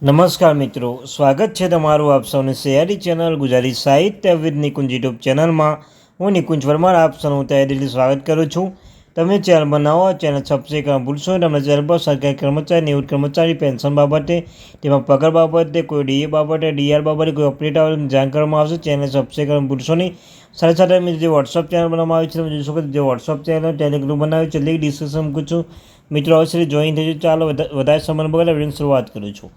નમસ્કાર મિત્રો, સ્વાગત છે તમારું આપ સૌની સૈયારી ચેનલ ગુજરાતી સાહિત્ય વિદ નિકુંજ યુટ્યુબ ચેનલમાં. હું નિકુંજ વર્મા આપ સૌનું તહેદિલથી સ્વાગત કરું છું. તમે ચેનલ બનાવો, ચેનલ સબસ્ક્રાઈબ કરવા ભૂલશો નહીં. તમને ચેનલ પર સરકારી કર્મચારી, નિવૃત્ત કર્મચારી પેન્શન બાબતે, તેમાં પગાર બાબતે, કોઈ ડીએ બાબતે, ડીઆર બાબતે કોઈ અપડેટ આવે જાણ કરવામાં આવશે. ચેનલ સબસ્ક્રાઈબ કરવા ભૂલશો નહીં. સાથે સાથે મેં જે વોટ્સઅપ ચેનલ બનાવવામાં આવી છે, તમે જોઈ શકો જે વોટ્સઅપ ચેનલ ટેલિગ્રુપ બનાવ્યું છે, લિંક ડિસ્ક્રિપ્શન મૂકું છું. મિત્રો અવશ્ય જોઈન થઈ જાય. ચાલો વધારે સમય બગાડે વિડીયોની શરૂઆત કરું છું.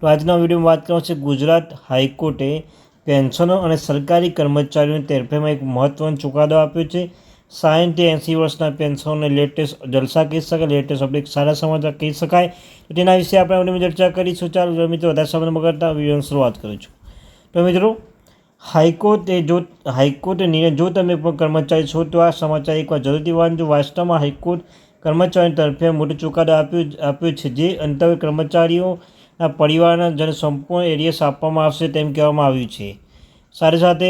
તો આજના વિડીયોમાં વાત કરવાની છે ગુજરાત હાઈકોર્ટે પેન્શનો અને સરકારી કર્મચારીઓની તરફેણમાં એક મહત્વનો ચુકાદો આપ્યો છે. 60 થી 80 વર્ષના પેન્શનોને લેટેસ્ટ જલસા કહી શકાય, લેટેસ્ટ અપડેટ સારા સમાચાર કહી શકાય. તો તેના વિશે આપણે વિડીયોમાં ચર્ચા કરીશું. ચાલો મિત્રો વધારે સમય બગાડતા વિડીયોની શરૂઆત કરું છું. તો મિત્રો હાઈકોર્ટે નિર્ણય, જો તમે પણ કર્મચારી છો તો આ સમાચાર એકવાર જરૂરથી વાંચજો. વાસ્તવમાં હાઈકોર્ટ કર્મચારીઓ તરફે મોટો ચુકાદો આપ્યો છે, જે અંતર્ગત કર્મચારીઓના પરિવારના જેને સંપૂર્ણ એરિયસ આપવામાં આવશે તેમ કહેવામાં આવ્યું છે. સાથે સાથે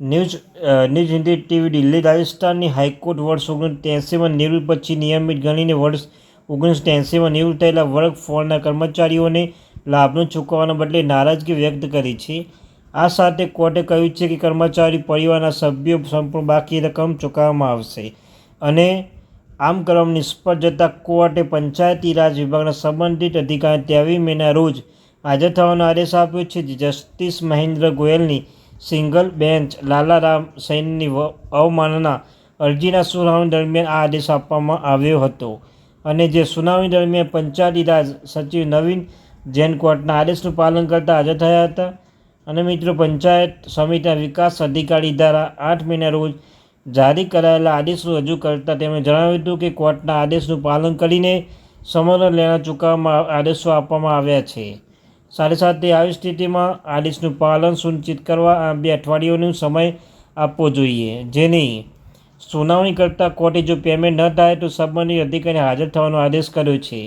ન્યૂઝ હિન્દી ટીવી દિલ્હી રાજસ્થાનની હાઈકોર્ટ વર્ષ 1983માં નિવૃત્ત પછી નિયમિત ગણીને વર્ષ 1983માં નિવૃત્ત થયેલા વર્ગ 4ના કર્મચારીઓને લાભનો ચૂકવવાના બદલે નારાજગી વ્યક્ત કરી છે. આ સાથે કોર્ટે કહ્યું છે કે કર્મચારી પરિવારના સભ્યો સંપૂર્ણ બાકી રકમ ચૂકવવામાં આવશે. અને આમ કરવામાં નિષ્ફળ જતાં કોર્ટે પંચાયતી રાજ વિભાગના સંબંધિત અધિકારીને 23 મેના રોજ હાજર થવાનો આદેશ આપ્યો છે. જસ્ટિસ મહેન્દ્ર ગોયલની સિંગલ બેન્ચ લાલા રામ સૈનની અવમાનના અરજીના સુનાવણી દરમિયાન આ આદેશ આપવામાં આવ્યો હતો. અને જે સુનાવણી દરમિયાન પંચાયતી રાજ સચિવ નવીન જૈન કોર્ટના આદેશનું પાલન કરતા હાજર થયા હતા. અને મિત્રો પંચાયત સમિતિના વિકાસ અધિકારી દ્વારા 8 મેના રોજ જારી કરાયેલા આદેશો રજૂ કરતાં તેમણે જણાવ્યું હતું કે કોર્ટના આદેશનું પાલન કરીને સમગ્ર લેણા ચૂકવવામાં આદેશો આપવામાં આવ્યા છે. સાથે સાથે આવી સ્થિતિમાં આદેશનું પાલન સુનિશ્ચિત કરવા 2 અઠવાડિયાનો સમય આપવો જોઈએ, જેની સુનાવણી કરતાં કોર્ટે જો પેમેન્ટ ન થાય તો સંબંધિત અધિકારીને હાજર થવાનો આદેશ કર્યો છે.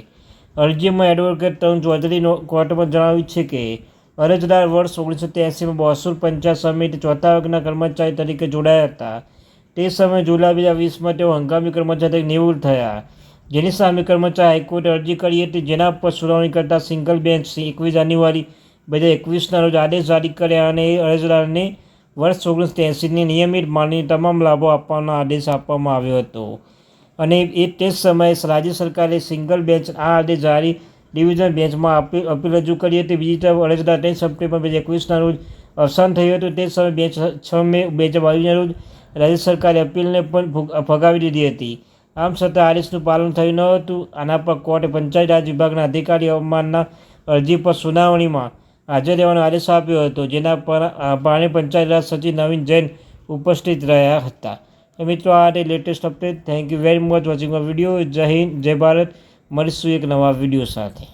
અરજીમાં એડવોકેટ તરુણ ચૌધરીનો કોર્ટમાં જણાવ્યું છે કે અરજદાર વર્ષ 1983માં મહેસૂલ પંચાયત સમિતિ 4થા વર્ગના કર્મચારી તરીકે જોડાયા હતા. તે સમયે જુલાઈ 2020માં તેઓ હંગામી કર્મચારી તરીકે નિવૃત્ત થયા, જેની સામે કર્મચારી હાઈકોર્ટે અરજી કરી હતી, જેના પર સુનાવણી કરતા સિંગલ બેન્ચ 21 જાન્યુઆરી 2021ના રોજ આદેશ જારી કર્યા અને અરજદારને વર્ષ 1983ની નિયમિત માલની તમામ લાભો આપવાનો આદેશ આપવામાં આવ્યો હતો. અને તે જ સમયે રાજ્ય સરકારે સિંગલ બેન્ચ આ આદેશ જારી ડિવિઝન બેન્ચમાં અપીલ રજૂ કરી હતી. બીજી તરફ અરજદાર 3 સપ્ટેમ્બર 2021ના રોજ અવસાન થયું હતું. તે સમયે બેન્ચ 6 મે 2022ના રોજ રાજ્ય સરકારે અપીલને પણ ફગાવી દીધી હતી. આમ છતાં આદેશનું પાલન થયું ન હતું. આના પર કોર્ટે પંચાયત રાજ વિભાગના અધિકારી અવમાનના અરજી પર સુનાવણીમાં હાજર રહેવાનો આદેશ આપ્યો હતો, જેના પર પંચાયત રાજ સચિવ નવીન જૈન ઉપસ્થિત રહ્યા હતા. તો મિત્રો આ latest update. Thank you very much watching my video. જય હિન્દ, જય ભારત. મળીશું એક નવા વિડીયો સાથે.